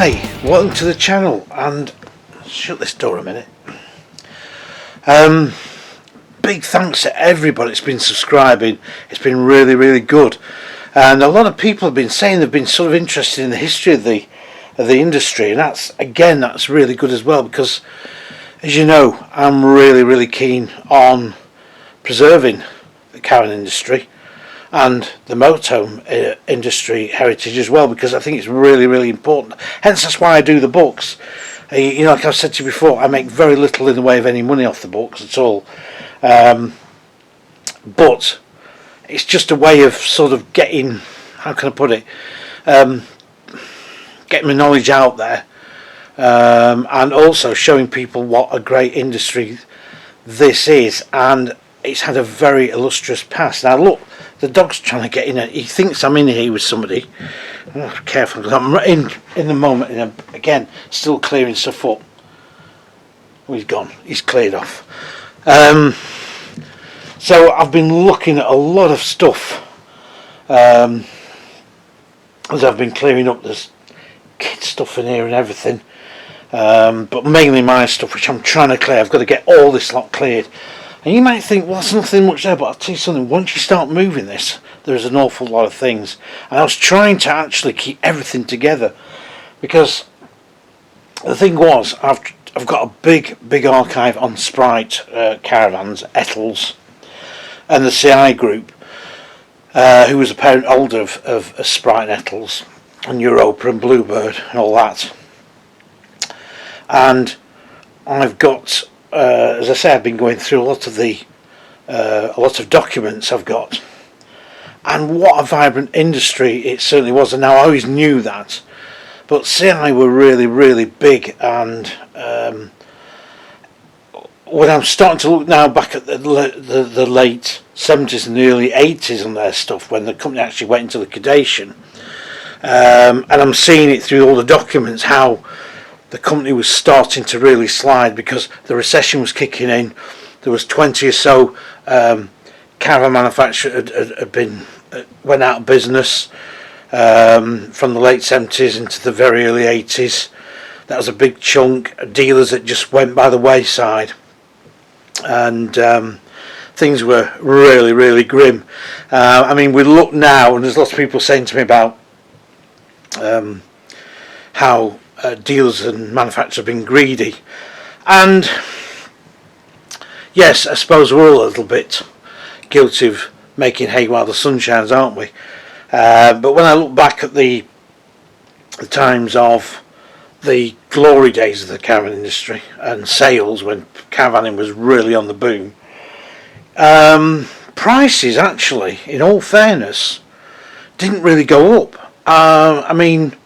Hi, welcome to the channel, and shut this door a minute. Big thanks to everybody that's been subscribing. It's been really good, and a lot of people have been saying they've been sort of interested in the history of the industry, and that's really good as well, because as you know, I'm really keen on preserving the caravan industry and the motorhome industry heritage as well, because I think it's really important. Hence, that's why I do the books. You know, like I've said to you before, I make very little in the way of any money off the books at all, but it's just a way of sort of getting, how can I put it, getting my knowledge out there, and also showing people what a great industry this is. And it's had a very illustrious past. Now look, the dog's trying to get in. He thinks I'm in here with somebody. Oh, careful, because I'm in the moment. Again, still clearing stuff up. Oh, he's gone. He's cleared off. So I've been looking at a lot of stuff as I've been clearing up. There's kid stuff in here and everything, but mainly my stuff, which I'm trying to clear. I've got to get all this lot cleared. And you might think, well, there's nothing much there, but I'll tell you something, once you start moving this, there's an awful lot of things. And I was trying to actually keep everything together, because the thing was, I've got a big archive on Sprite caravans, Ettles, and the CI group, who was a parent holder of Sprite and Ettles, and Europa and Bluebird and all that. And I've got, as I say, I've been going through a lot of documents I've got, and what a vibrant industry it certainly was. And now I always knew that, but CI were really big. And when I'm starting to look now back at the late 70s and the early 80s on their stuff, when the company actually went into liquidation, and I'm seeing it through all the documents how the company was starting to really slide, because the recession was kicking in. There was 20 or so caravan manufacturers went out of business from the late 70s into the very early 80s. That was a big chunk. Dealers that just went by the wayside, and things were really grim. I mean, we look now, and there's lots of people saying to me about how dealers and manufacturers have been greedy, and yes, I suppose we're all a little bit guilty of making hay while the sun shines, aren't we? But when I look back at the times of the glory days of the caravan industry and sales, when caravanning was really on the boom, prices actually, in all fairness, didn't really go up. I mean,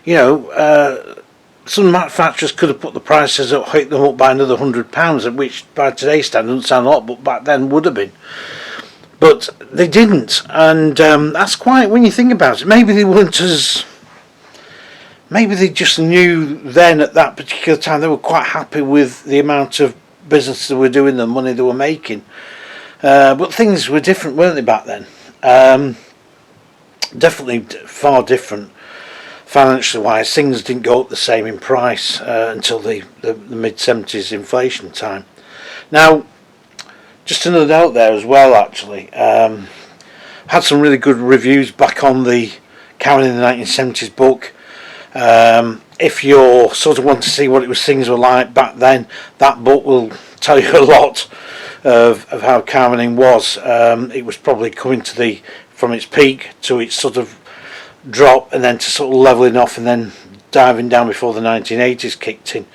you know, some manufacturers could have put the prices up, hiked them up by another £100, which by today's standard doesn't sound a lot, but back then would have been. But they didn't, and that's quite, when you think about it, maybe they weren't as, maybe they just knew then at that particular time they were quite happy with the amount of business they were doing, the money they were making. But things were different, weren't they, back then? Definitely far different. Financially wise, things didn't go up the same in price until the mid-70s inflation time. Now, just another note there as well, actually, had some really good reviews back on the Caravan in the 1970s book. If you sort of want to see what things were like back then, that book will tell you a lot of how caravaning was. It was probably coming to from its peak to its sort of drop, and then to sort of leveling off and then diving down before the 1980s kicked in,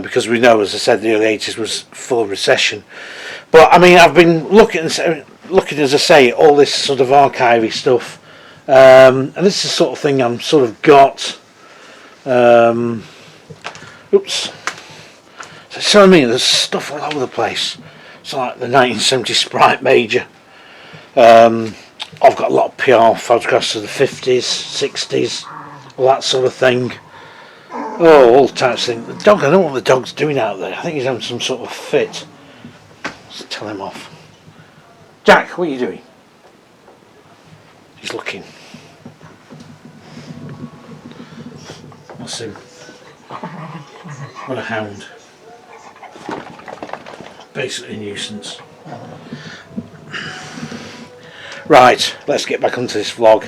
because we know, as I said, the early 80s was full of recession. But I mean, I've been looking, as I say, all this sort of archivey stuff, and this is the sort of thing I'm sort of got. Oops. So I mean, there's stuff all over the place. It's like the 1970 Sprite Major. I've got a lot of PR photographs of the 50s, 60s, all that sort of thing. Oh, all types of things. The dog, I don't know what the dog's doing out there. I think he's having some sort of fit. Let's tell him off. Jack, what are you doing? He's looking. That's him. What a hound. Basically a nuisance. Right, let's get back onto this vlog.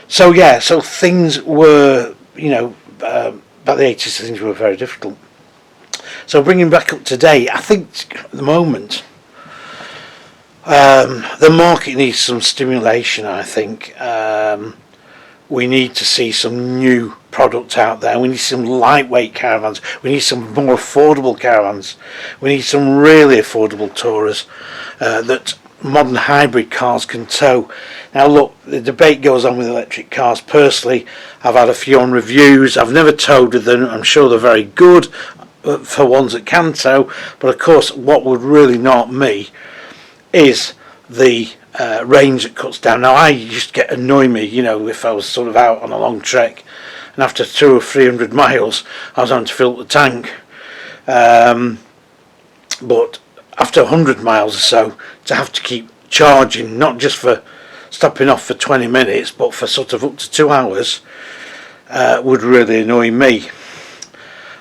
So yeah, so things were, about the 80s, things were very difficult. So bringing back up to date, I think at the moment the market needs some stimulation. I think we need to see some new product out there. We need some lightweight caravans. We need some more affordable caravans. We need some really affordable tourers that modern hybrid cars can tow. Now look, the debate goes on with electric cars. Personally, I've had a few on reviews. I've never towed with them. I'm sure they're very good for ones that can tow, but of course what would really knock me is the range that cuts down. Now I used to get annoy me, if I was sort of out on a long trek and after 200 or 300 miles I was having to fill up the tank, but after 100 miles or so to have to keep charging, not just for stopping off for 20 minutes but for sort of up to 2 hours, would really annoy me.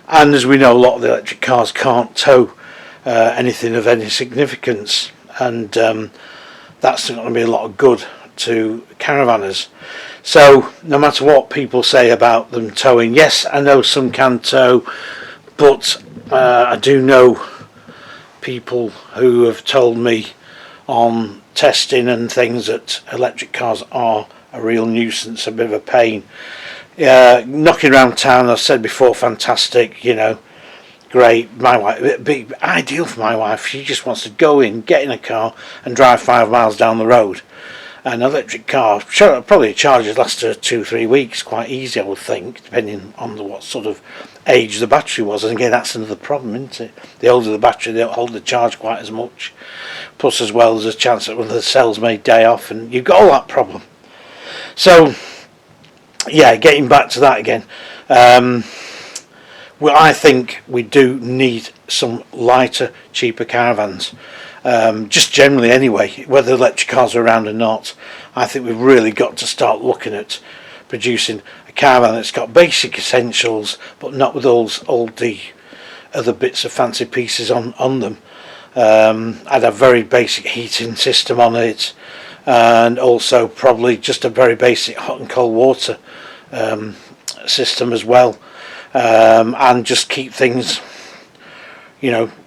And as we know, a lot of the electric cars can't tow anything of any significance, and that's not going to be a lot of good to caravanners. So no matter what people say about them towing, yes, I know some can tow, but I do know people who have told me on testing and things that electric cars are a real nuisance, a bit of a pain. Knocking around town, I've said before, fantastic, great. My wife, it'd be ideal for my wife. She just wants to go in, get in a car and drive 5 miles down the road. An electric car, sure, probably charges last 2-3 weeks, quite easy I would think, depending on what sort of age the battery was. And again, that's another problem, isn't it? The older the battery, they don't hold the charge quite as much. Plus as well, there's a chance that one of the cells may die off, and you've got all that problem. So yeah, getting back to that again, well, I think we do need some lighter, cheaper caravans. Just generally anyway, whether electric cars are around or not, I think we've really got to start looking at producing a caravan that's got basic essentials but not with all the other bits of fancy pieces on them. I'd have very basic heating system on it, and also probably just a very basic hot and cold water system as well, and just keep things,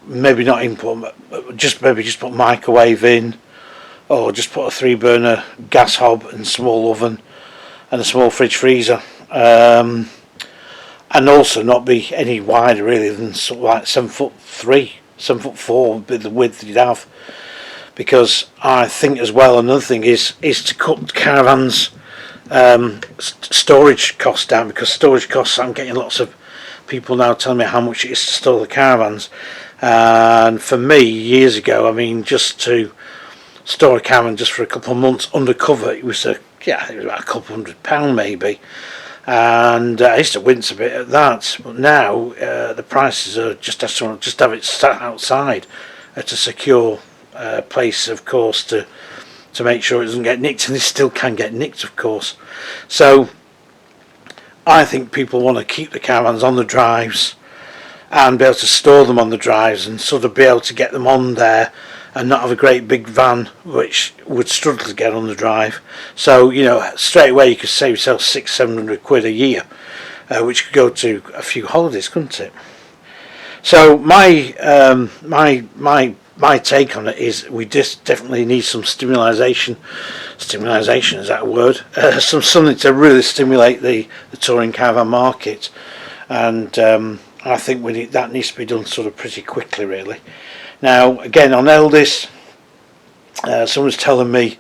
maybe not input, just put microwave in, or just put a 3-burner gas hob and small oven and a small fridge freezer, and also not be any wider really than sort of like 7'3", 7'4" would be the width you'd have, because I think as well another thing is to cut caravans storage costs down, because storage costs, I'm getting lots of people now telling me how much it is to store the caravans, and for me years ago, I mean, just to store a caravan just for a couple of months undercover, it was about £200 maybe, and I used to wince a bit at that. But now the prices are just have it sat outside at a secure place, of course, to make sure it doesn't get nicked, and it still can get nicked, of course. So I think people want to keep the caravans on the drives and be able to store them on the drives and sort of be able to get them on there and not have a great big van which would struggle to get on the drive. So straight away you could save yourself £600-700 a year, which could go to a few holidays, couldn't it? So my take on it is we just definitely need some stimulation, is that a word? Something to really stimulate the touring caravan market, and I think that needs to be done sort of pretty quickly really. Now again, on Eldis, someone's telling me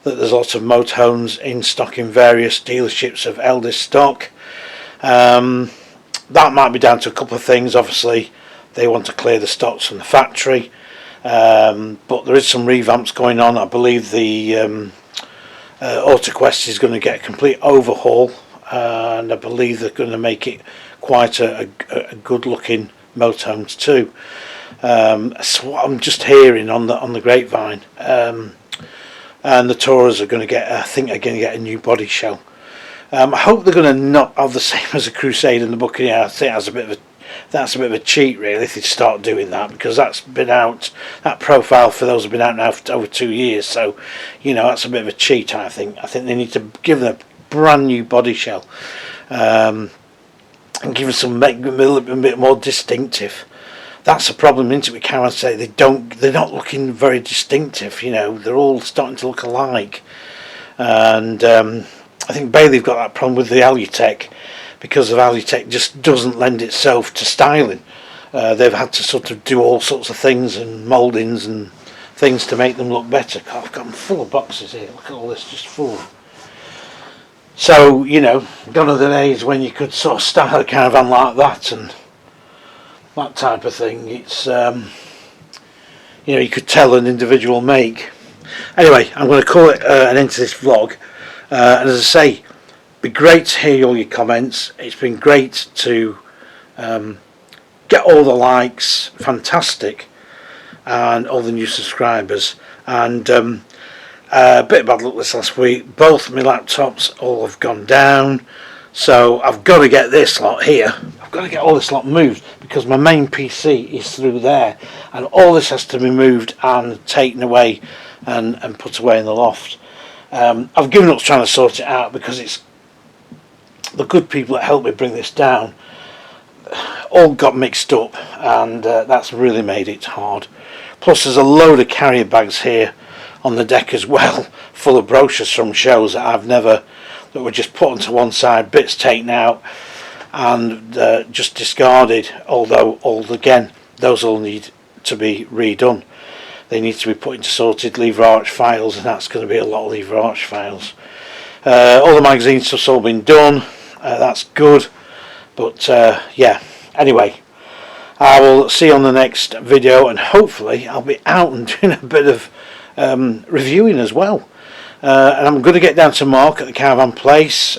that there's lots of motorhomes in stock in various dealerships of Eldis stock. That might be down to a couple of things. Obviously they want to clear the stocks from the factory, but there is some revamps going on. I believe the AutoQuest is going to get a complete overhaul, and I believe they're going to make it quite a good looking motorhomes too. So what I'm just hearing on the grapevine, and the tourers are going to get, I think they're going to get a new body shell, I hope they're going to not have the same as a Crusade and the Buccaneer. I think that's a bit of a cheat, really, if they start doing that, because that's been out, that profile for those have been out now for over 2 years. So, you know, that's a bit of a cheat. I think they need to give them a brand new body shell, and give them some, make them a little bit more distinctive. That's the problem, isn't it, with Caravan? Say they're not looking very distinctive. You know, they're all starting to look alike, and I think Bailey've got that problem with the Alutech, because of Alutech just doesn't lend itself to styling. They've had to sort of do all sorts of things and mouldings and things to make them look better. God, I've got them full of boxes here. Look at all this, just full. So, you know, gone are the days when you could sort of style a Caravan like that and that type of thing. It's you know, you could tell an individual make. Anyway, I'm going to call it an end to this vlog, and as I say, be great to hear all your comments. It's been great to get all the likes, fantastic, and all the new subscribers. And a bit of bad luck this last week, both my laptops all have gone down, so I've got to get this lot here, I've got to get all this lot moved, because my main PC is through there, and all this has to be moved and taken away and put away in the loft. I've given up trying to sort it out, because it's the good people that helped me bring this down all got mixed up, and that's really made it hard. Plus there's a load of carrier bags here on the deck as well, full of brochures from shows that were just put onto one side, bits taken out and just discarded, although again those all need to be redone. They need to be put into sorted lever arch files, and that's going to be a lot of lever arch files. All the magazine stuff's all been done, that's good, but yeah, anyway, I will see you on the next video, and hopefully I'll be out and doing a bit of reviewing as well, and I'm going to get down to Mark at the Caravan place,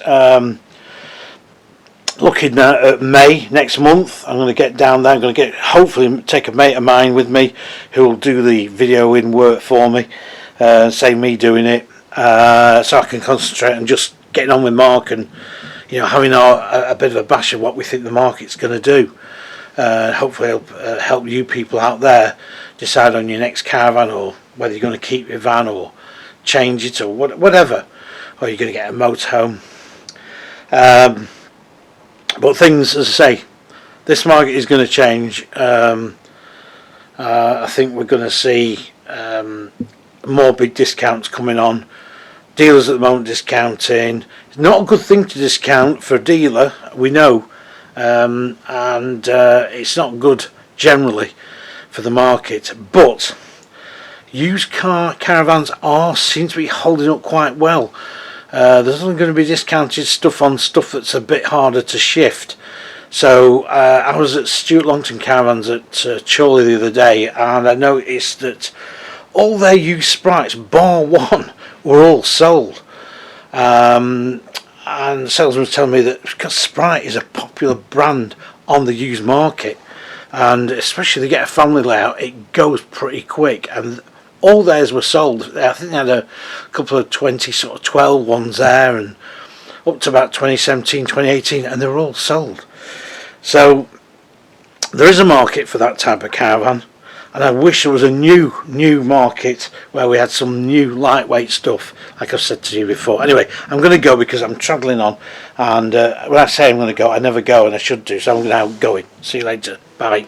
looking at May next month. I'm going to get down there. I'm going to hopefully take a mate of mine with me who will do the video in work for me, save me doing it, so I can concentrate on just getting on with Mark and, you know, having a bit of a bash of what we think the market's going to do. Hopefully help you people out there decide on your next Caravan, or whether you're going to keep your van or change it or whatever, or you're going to get a motorhome. But things, as I say, this market is going to change. I think we're going to see more big discounts coming on. Dealers at the moment discounting. It's not a good thing to discount for a dealer, we know, and it's not good generally for the market, but used car caravans seem to be holding up quite well. There's only going to be discounted stuff on stuff that's a bit harder to shift. So I was at Stuart Longton Caravans at Chorley the other day, and I noticed that all their used sprites, bar one, were all sold. And the salesman was telling me that because Sprite is a popular brand on the used market, and especially if they get a family layout, it goes pretty quick, and all theirs were sold. I think they had a couple of 20 sort of 12 ones there, and up to about 2017, 2018, and they were all sold. So there is a market for that type of caravan, and I wish there was a new market where we had some new lightweight stuff, like I've said to you before. Anyway, I'm going to go because I'm travelling on, and when I say I'm going to go, I never go, and I should do, so I'm now going. See you later. Bye.